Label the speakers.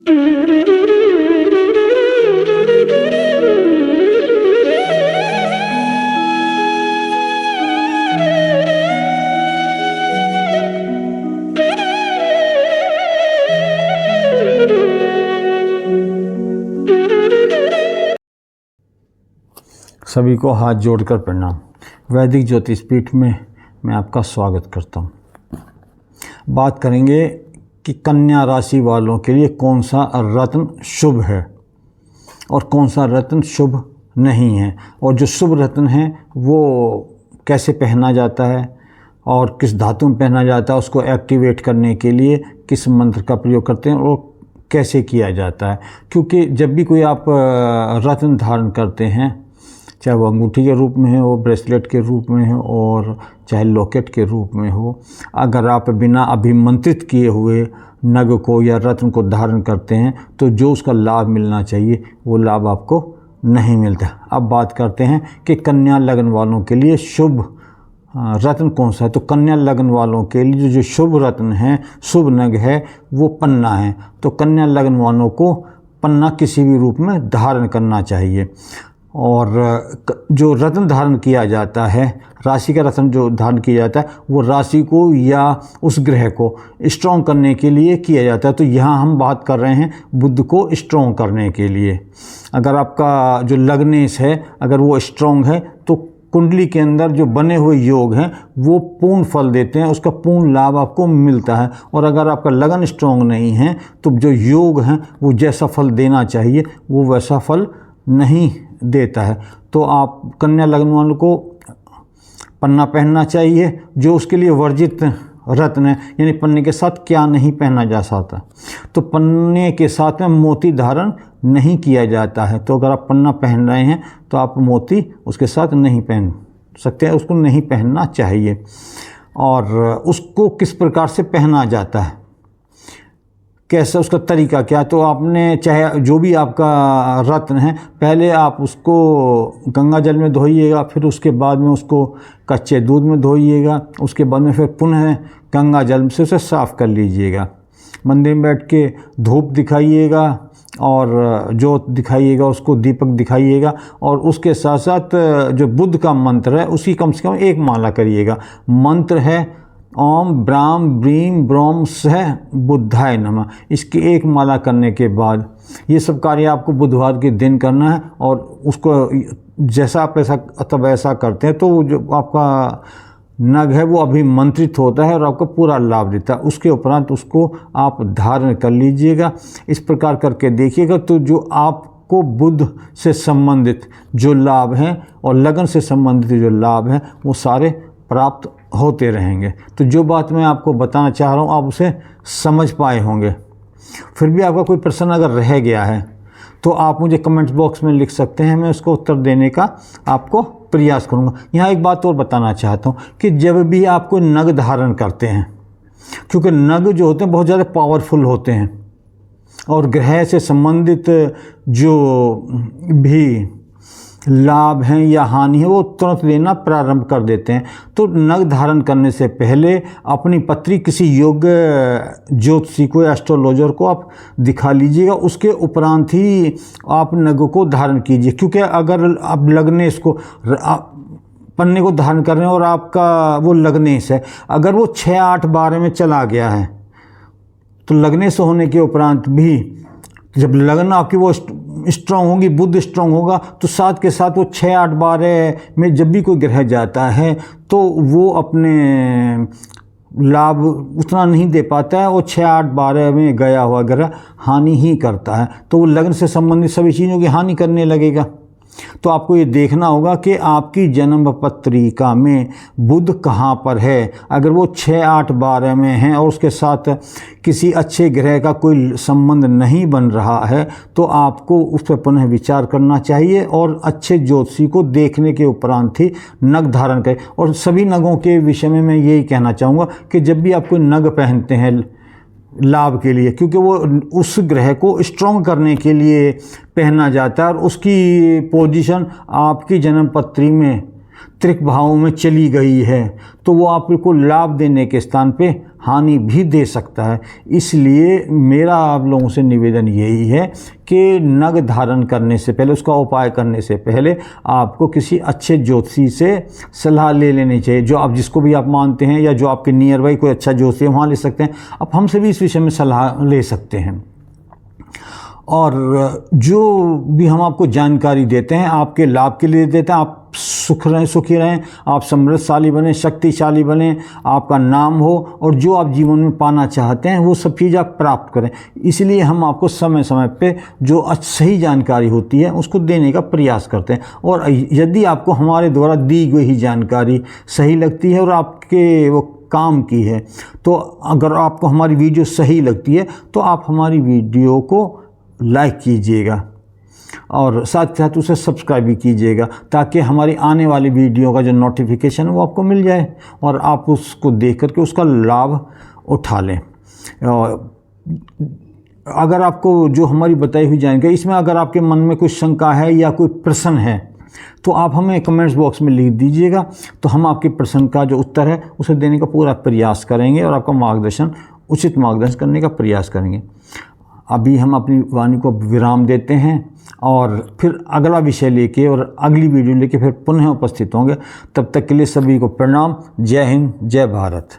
Speaker 1: सभी को हाथ जोड़कर प्रणाम। वैदिक ज्योतिष पीठ में मैं आपका स्वागत करता हूँ। बात करेंगे कि कन्या राशि वालों के लिए कौन सा रत्न शुभ है और कौन सा रत्न शुभ नहीं है, और जो शुभ रत्न है वो कैसे पहना जाता है और किस धातु में पहना जाता है, उसको एक्टिवेट करने के लिए किस मंत्र का प्रयोग करते हैं और कैसे किया जाता है। क्योंकि जब भी कोई आप रत्न धारण करते हैं, चाहे वो अंगूठी के रूप में हो, ब्रेसलेट के रूप में हो और चाहे लॉकेट के रूप में हो, अगर आप बिना अभिमंत्रित किए हुए नग को या रत्न को धारण करते हैं तो जो उसका लाभ मिलना चाहिए वो लाभ आपको नहीं मिलता। अब बात करते हैं कि कन्या लगन वालों के लिए शुभ रत्न कौन सा है। तो कन्या लगन वालों के लिए जो शुभ रत्न है, शुभ नग है, वो पन्ना है। तो कन्या लगन वालों को पन्ना किसी भी रूप में धारण करना चाहिए। और जो रत्न धारण किया जाता है, राशि का रत्न जो धारण किया जाता है, वो राशि को या उस ग्रह को स्ट्रॉन्ग करने के लिए किया जाता है। तो यहाँ हम बात कर रहे हैं बुध को स्ट्रॉन्ग करने के लिए। अगर आपका जो लग्नेश है अगर वो स्ट्रॉन्ग है तो कुंडली के अंदर जो बने हुए योग हैं वो पूर्ण फल देते हैं, उसका पूर्ण लाभ आपको मिलता है। और अगर आपका लगन स्ट्रॉन्ग नहीं है तो जो योग हैं वो जैसा फल देना चाहिए वो वैसा फल नहीं देता है। तो आप कन्या लगन वालों को पन्ना पहनना चाहिए, जो उसके लिए वर्जित रत्न है। यानी पन्ने के साथ क्या नहीं पहना जा सकता, तो पन्ने के साथ में मोती धारण नहीं किया जाता है। तो अगर आप पन्ना पहन रहे हैं तो आप मोती उसके साथ नहीं पहन सकते हैं, उसको नहीं पहनना चाहिए। और उसको किस प्रकार से पहना जाता है, कैसा उसका तरीका क्या, तो आपने चाहे जो भी आपका रत्न है, पहले आप उसको गंगा जल में धोइएगा, फिर उसके बाद में उसको कच्चे दूध में धोइएगा, उसके बाद में फिर पुनः गंगा जल से उसे साफ़ कर लीजिएगा। मंदिर में बैठ के धूप दिखाइएगा और जोत दिखाइएगा, उसको दीपक दिखाइएगा, और उसके साथ साथ जो बुध का मंत्र है उसकी कम से कम एक माला करिएगा। मंत्र है ओम ब्राम ब्रीम ब्रोम सह बुद्धाय नमः। इसकी एक माला करने के बाद ये सब कार्य आपको बुधवार के दिन करना है। और उसको जैसा आप ऐसा करते हैं तो जो आपका नग है वो अभिमंत्रित होता है और आपको पूरा लाभ देता है। उसके उपरांत उसको आप धारण कर लीजिएगा। इस प्रकार करके देखिएगा तो जो आपको बुध से संबंधित जो लाभ हैं और लगन से संबंधित जो लाभ हैं वो सारे प्राप्त होते रहेंगे। तो जो बात मैं आपको बताना चाह रहा हूँ आप उसे समझ पाए होंगे। फिर भी आपका कोई प्रश्न अगर रह गया है तो आप मुझे कमेंट बॉक्स में लिख सकते हैं, मैं उसको उत्तर देने का आपको प्रयास करूँगा। यहाँ एक बात और बताना चाहता हूँ कि जब भी आप कोई नग धारण करते हैं, क्योंकि नग जो होते हैं बहुत ज़्यादा पावरफुल होते हैं और ग्रह से संबंधित जो भी लाभ हैं या हानि है वो तुरंत लेना प्रारंभ कर देते हैं। तो नग धारण करने से पहले अपनी पत्री किसी योग्य ज्योतिषी को या एस्ट्रोलॉजर को आप दिखा लीजिएगा, उसके उपरांत ही आप नग को धारण कीजिए। क्योंकि अगर आप लग्नेश को पन्ने को धारण कर रहे हैं और आपका वो लग्नेश है, अगर वो 6, 8, 12 में चला गया है तो लग्नेश होने के उपरांत भी जब लगन आपकी वो स्ट्रॉन्ग होगी, बुध स्ट्रॉन्ग होगा, तो साथ के साथ वो 6, 8, 12 में जब भी कोई ग्रह जाता है तो वो अपने लाभ उतना नहीं दे पाता है। वो 6, 8, 12 में गया हुआ ग्रह हानि ही करता है, तो वो लगन से संबंधित सभी चीज़ों की हानि करने लगेगा। तो आपको ये देखना होगा कि आपकी जन्म पत्रिका में बुध कहाँ पर है। अगर वो 6, 8, 12 में है और उसके साथ किसी अच्छे ग्रह का कोई संबंध नहीं बन रहा है तो आपको उस पर पुनः विचार करना चाहिए और अच्छे ज्योतिषी को देखने के उपरांत ही नग धारण करें। और सभी नगों के विषय में मैं यही कहना चाहूँगा कि जब भी आप कोई नग पहनते हैं लाभ के लिए, क्योंकि वो उस ग्रह को स्ट्रॉन्ग करने के लिए पहना जाता है और उसकी पोजीशन आपकी जन्म पत्री में त्रिक भावों में चली गई है, तो वो आपको लाभ देने के स्थान पे हानि भी दे सकता है। इसलिए मेरा आप लोगों से निवेदन यही है कि नग धारण करने से पहले, उसका उपाय करने से पहले आपको किसी अच्छे ज्योतिषी से सलाह ले लेनी चाहिए। जो आप जिसको भी आप मानते हैं या जो आपके नियर बाई कोई अच्छा ज्योतिषी है वहाँ ले सकते हैं। आप हमसे भी इस विषय में सलाह ले सकते हैं। और जो भी हम आपको जानकारी देते हैं आपके लाभ के लिए देते हैं। आप सुखी रहें, आप समृद्धशाली बने, शक्तिशाली बने, आपका नाम हो और जो आप जीवन में पाना चाहते हैं वो सब चीज़ आप प्राप्त करें। इसलिए हम आपको समय समय पे जो सही जानकारी होती है उसको देने का प्रयास करते हैं। और यदि आपको हमारे द्वारा दी गई जानकारी सही लगती है और आपके वो काम की है, तो अगर आपको हमारी वीडियो सही लगती है तो आप हमारी वीडियो को लाइक कीजिएगा और साथ साथ उसे सब्सक्राइब भी कीजिएगा, ताकि हमारी आने वाली वीडियो का जो नोटिफिकेशन है वो आपको मिल जाए और आप उसको देख करके उसका लाभ उठा लें। अगर आपको जो हमारी बताई हुई जानकारी, इसमें अगर आपके मन में कोई शंका है या कोई प्रश्न है तो आप हमें कमेंट्स बॉक्स में लिख दीजिएगा, तो हम आपके प्रश्न का जो उत्तर है उसे देने का पूरा प्रयास करेंगे और आपका उचित मार्गदर्शन करने का प्रयास करेंगे। अभी हम अपनी वाणी को विराम देते हैं और फिर अगला विषय लेके और अगली वीडियो लेके फिर पुनः उपस्थित होंगे। तब तक के लिए सभी को प्रणाम। जय हिंद, जय भारत।